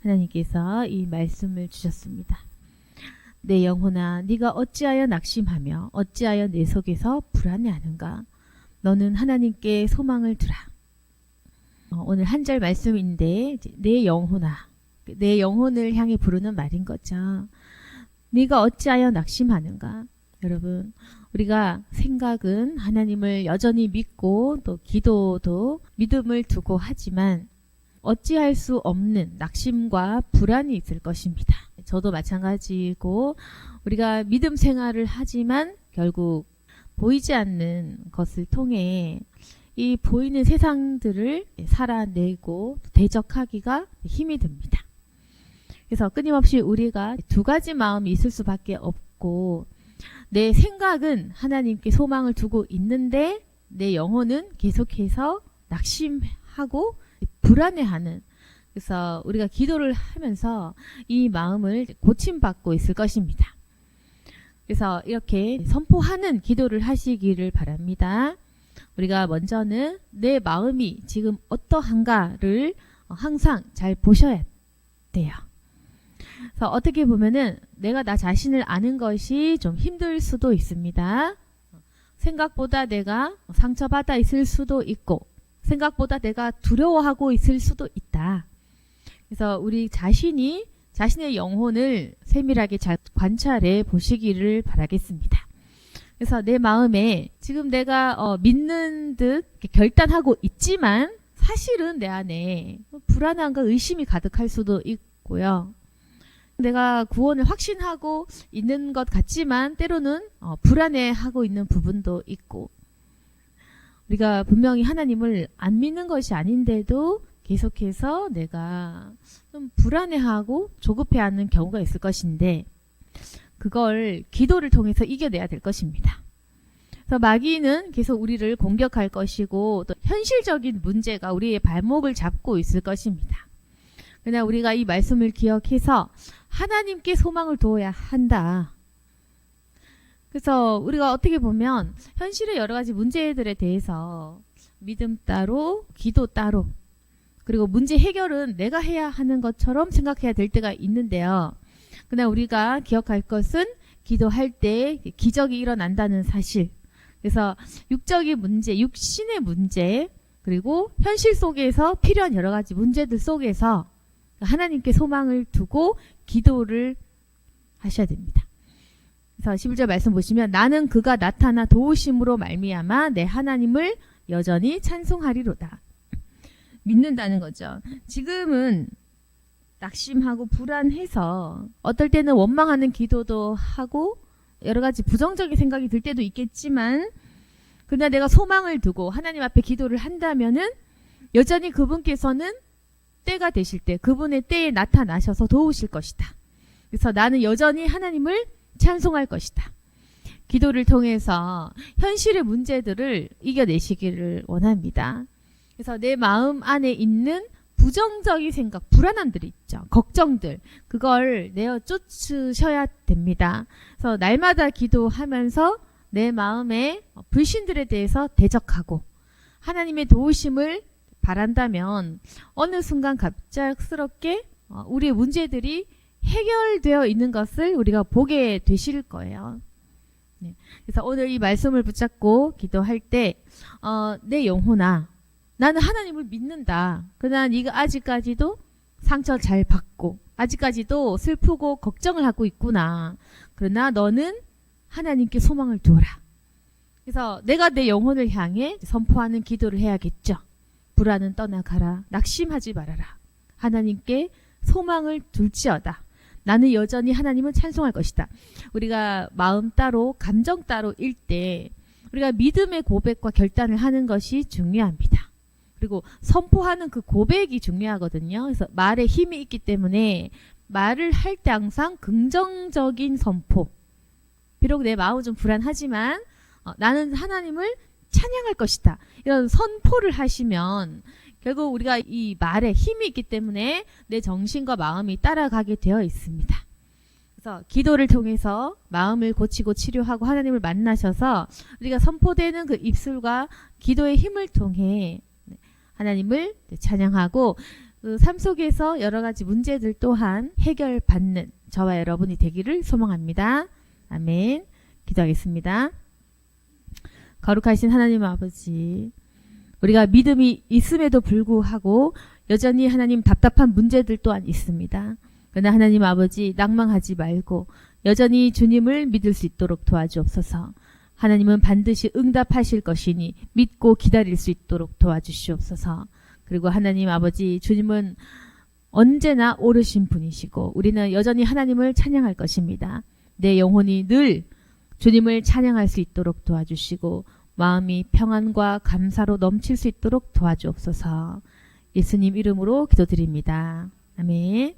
하나님께서 이 말씀을 주셨습니다. 내 영혼아, 네가 어찌하여 낙심하며 어찌하여 내 속에서 불안해하는가? 너는 하나님께 소망을 두라. 오늘 한 절 말씀인데 내 영혼아, 내 영혼을 향해 부르는 말인 거죠. 네가 어찌하여 낙심하는가? 여러분, 우리가 생각은 하나님을 여전히 믿고 또 기도도 믿음을 두고 하지만 어찌할 수 없는 낙심과 불안이 있을 것입니다. 저도 마찬가지고 우리가 믿음 생활을 하지만 결국 보이지 않는 것을 통해 이 보이는 세상들을 살아내고 대적하기가 힘이 듭니다. 그래서 끊임없이 우리가 두 가지 마음이 있을 수밖에 없고, 내 생각은 하나님께 소망을 두고 있는데 내 영혼은 계속해서 낙심하고 불안해하는, 그래서 우리가 기도를 하면서 이 마음을 고침받고 있을 것입니다. 그래서 이렇게 선포하는 기도를 하시기를 바랍니다. 우리가 먼저는 내 마음이 지금 어떠한가를 항상 잘 보셔야 돼요. 그래서 어떻게 보면은 내가 나 자신을 아는 것이 좀 힘들 수도 있습니다. 생각보다 내가 상처받아 있을 수도 있고 생각보다 내가 두려워하고 있을 수도 있다. 그래서 우리 자신이 자신의 영혼을 세밀하게 잘 관찰해 보시기를 바라겠습니다. 그래서 내 마음에 지금 내가 믿는 듯 결단하고 있지만 사실은 내 안에 불안함과 의심이 가득할 수도 있고요. 내가 구원을 확신하고 있는 것 같지만 때로는 불안해하고 있는 부분도 있고, 우리가 분명히 하나님을 안 믿는 것이 아닌데도 계속해서 내가 좀 불안해하고 조급해하는 경우가 있을 것인데 그걸 기도를 통해서 이겨내야 될 것입니다. 그래서 마귀는 계속 우리를 공격할 것이고 또 현실적인 문제가 우리의 발목을 잡고 있을 것입니다. 그러나 우리가 이 말씀을 기억해서 하나님께 소망을 두어야 한다. 그래서 우리가 어떻게 보면 현실의 여러 가지 문제들에 대해서 믿음 따로, 기도 따로, 그리고 문제 해결은 내가 해야 하는 것처럼 생각해야 될 때가 있는데요. 그러나 우리가 기억할 것은 기도할 때 기적이 일어난다는 사실. 그래서 육적인 문제, 육신의 문제, 그리고 현실 속에서 필요한 여러 가지 문제들 속에서 하나님께 소망을 두고 기도를 하셔야 됩니다. 그래서 11절 말씀 보시면 나는 그가 나타나 도우심으로 말미암아 내 하나님을 여전히 찬송하리로다. 믿는다는 거죠. 지금은 낙심하고 불안해서 어떨 때는 원망하는 기도도 하고 여러 가지 부정적인 생각이 들 때도 있겠지만, 그러나 내가 소망을 두고 하나님 앞에 기도를 한다면은 여전히 그분께서는 때가 되실 때 그분의 때에 나타나셔서 도우실 것이다. 그래서 나는 여전히 하나님을 찬송할 것이다. 기도를 통해서 현실의 문제들을 이겨내시기를 원합니다. 그래서 내 마음 안에 있는 부정적인 생각, 불안함들이 있죠. 걱정들, 그걸 내어 쫓으셔야 됩니다. 그래서 날마다 기도하면서 내 마음의 불신들에 대해서 대적하고 하나님의 도우심을 바란다면 어느 순간 갑작스럽게 우리의 문제들이 해결되어 있는 것을 우리가 보게 되실 거예요. 네. 그래서 오늘 이 말씀을 붙잡고 기도할 때 내 영혼아, 나는 하나님을 믿는다. 그러나 네가 아직까지도 상처 잘 받고 아직까지도 슬프고 걱정을 하고 있구나. 그러나 너는 하나님께 소망을 두어라. 그래서 내가 내 영혼을 향해 선포하는 기도를 해야겠죠. 불안은 떠나가라. 낙심하지 말아라. 하나님께 소망을 둘지어다. 나는 여전히 하나님을 찬송할 것이다. 우리가 마음 따로 감정 따로일 때 우리가 믿음의 고백과 결단을 하는 것이 중요합니다. 그리고 선포하는 그 고백이 중요하거든요. 그래서 말에 힘이 있기 때문에 말을 할 때 항상 긍정적인 선포. 비록 내 마음은 좀 불안하지만 나는 하나님을 찬양할 것이다. 이런 선포를 하시면 결국 우리가 이 말에 힘이 있기 때문에 내 정신과 마음이 따라가게 되어 있습니다. 그래서 기도를 통해서 마음을 고치고 치료하고 하나님을 만나셔서 우리가 선포되는 그 입술과 기도의 힘을 통해 하나님을 찬양하고 그 삶 속에서 여러 가지 문제들 또한 해결받는 저와 여러분이 되기를 소망합니다. 아멘. 기도하겠습니다. 거룩하신 하나님 아버지, 우리가 믿음이 있음에도 불구하고 여전히 하나님 답답한 문제들 또한 있습니다. 그러나 하나님 아버지 낭망하지 말고 여전히 주님을 믿을 수 있도록 도와주옵소서. 하나님은 반드시 응답하실 것이니 믿고 기다릴 수 있도록 도와주시옵소서. 그리고 하나님 아버지, 주님은 언제나 옳으신 분이시고 우리는 여전히 하나님을 찬양할 것입니다. 내 영혼이 늘 주님을 찬양할 수 있도록 도와주시고 마음이 평안과 감사로 넘칠 수 있도록 도와주옵소서. 예수님 이름으로 기도드립니다. 아멘.